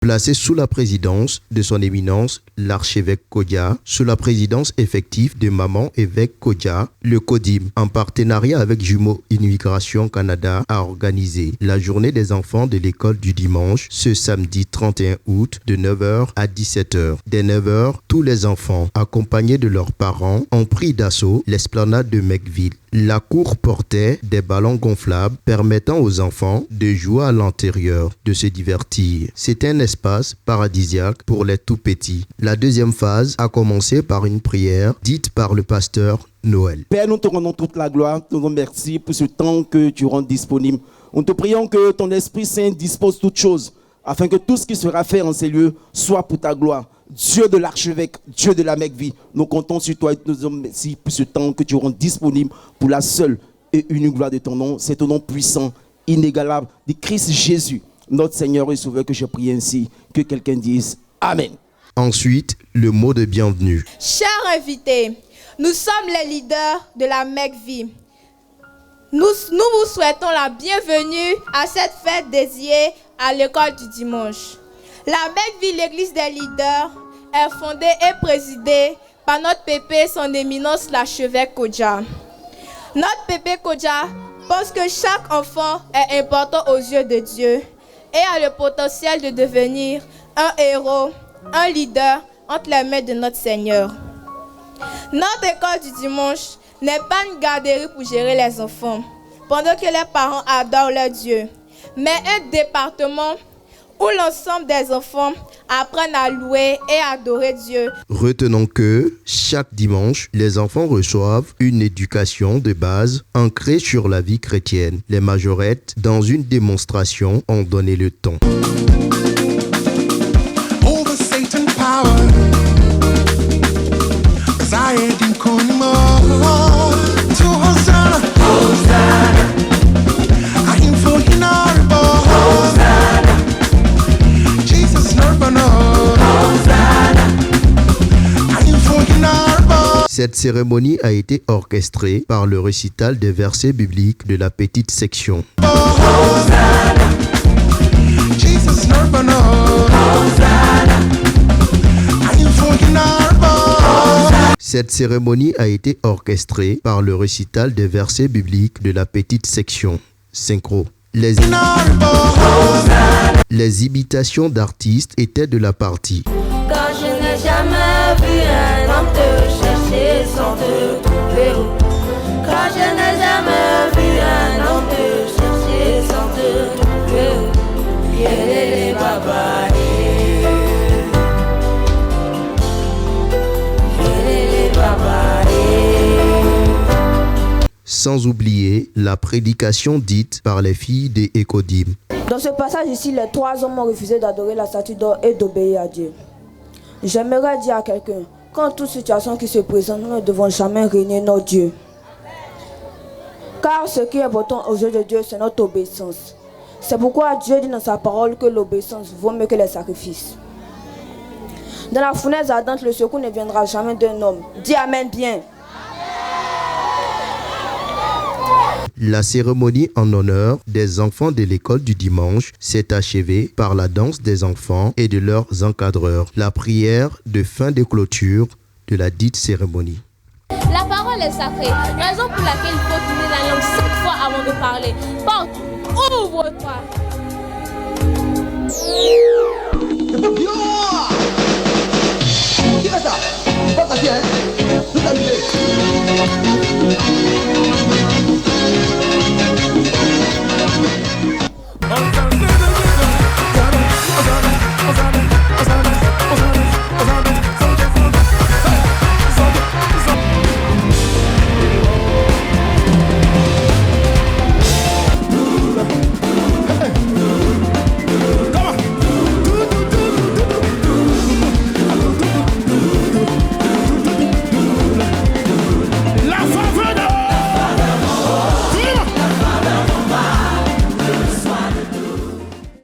placé sous la présidence de son éminence l'archevêque Kodia, sous la présidence effective de Maman évêque Kodia, le CODIM, en partenariat avec Jumeaux Immigration Canada, a organisé la journée des enfants de l'école du dimanche ce samedi 31 août de 9h à 17h. Dès 9h, tous les enfants, accompagnés de leurs parents, ont pris d'assaut l'esplanade de McVille. La cour portait des ballons gonflables permettant aux enfants de jouer à l'intérieur, de se divertir. C'était un espace paradisiaque pour les tout-petits. La deuxième phase a commencé par une prière dite par le pasteur Noël. Père, nous te rendons toute la gloire, te remercie pour ce temps que tu rends disponible. Nous te prions que ton Esprit Saint dispose toutes choses, afin que tout ce qui sera fait en ces lieux soit pour ta gloire. Dieu de l'archevêque, Dieu de la McVille, nous comptons sur toi et nous te remercions pour ce temps que tu rends disponible pour la seule et unique gloire de ton nom. C'est ton nom puissant, inégalable, de Christ Jésus, notre Seigneur et Sauveur, que je prie ainsi. Que quelqu'un dise Amen. Ensuite, le mot de bienvenue. Chers invités, nous sommes les leaders de la McVille. Nous vous souhaitons la bienvenue à cette fête dédiée à l'école du dimanche. La McVille, l'église des leaders, est fondée et présidée par notre pépé, son éminence l'archevêque Kodia. Notre pépé Kodia pense que chaque enfant est important aux yeux de Dieu et a le potentiel de devenir un héros, un leader entre les mains de notre Seigneur. Notre école du dimanche n'est pas une garderie pour gérer les enfants, pendant que les parents adorent leur Dieu, mais un département où l'ensemble des enfants apprennent à louer et adorer Dieu. Retenons que chaque dimanche, les enfants reçoivent une éducation de base ancrée sur la vie chrétienne. Les majorettes, dans une démonstration, ont donné le ton. Cette cérémonie a été orchestrée par le récital des versets bibliques de la petite section. Cette cérémonie a été orchestrée par le récital des versets bibliques de la petite section. Synchro. Les imitations d'artistes étaient de la partie. Car je n'ai jamais vu un homme te chercher sans te trouver. Car je n'ai jamais vu un homme te chercher sans te trouver. Yélélé baba, yélélé baba. Sans oublier la prédication dite par les filles des Ekodim. Dans ce passage ici, les trois hommes ont refusé d'adorer la statue d'or et d'obéir à Dieu. J'aimerais dire à quelqu'un, qu'en toute situation qui se présente, nous ne devons jamais régner notre Dieu. Car ce qui est important aux yeux de Dieu, c'est notre obéissance. C'est pourquoi Dieu dit dans sa parole que l'obéissance vaut mieux que les sacrifices. Dans la fournaise ardente, le secours ne viendra jamais d'un homme. Dis Amen bien. La cérémonie en honneur des enfants de l'école du dimanche s'est achevée par la danse des enfants et de leurs encadreurs, la prière de fin de clôture de la dite cérémonie. La parole est sacrée, raison pour laquelle il faut tourner la langue 7 fois avant de parler. Porte, ouvre-toi.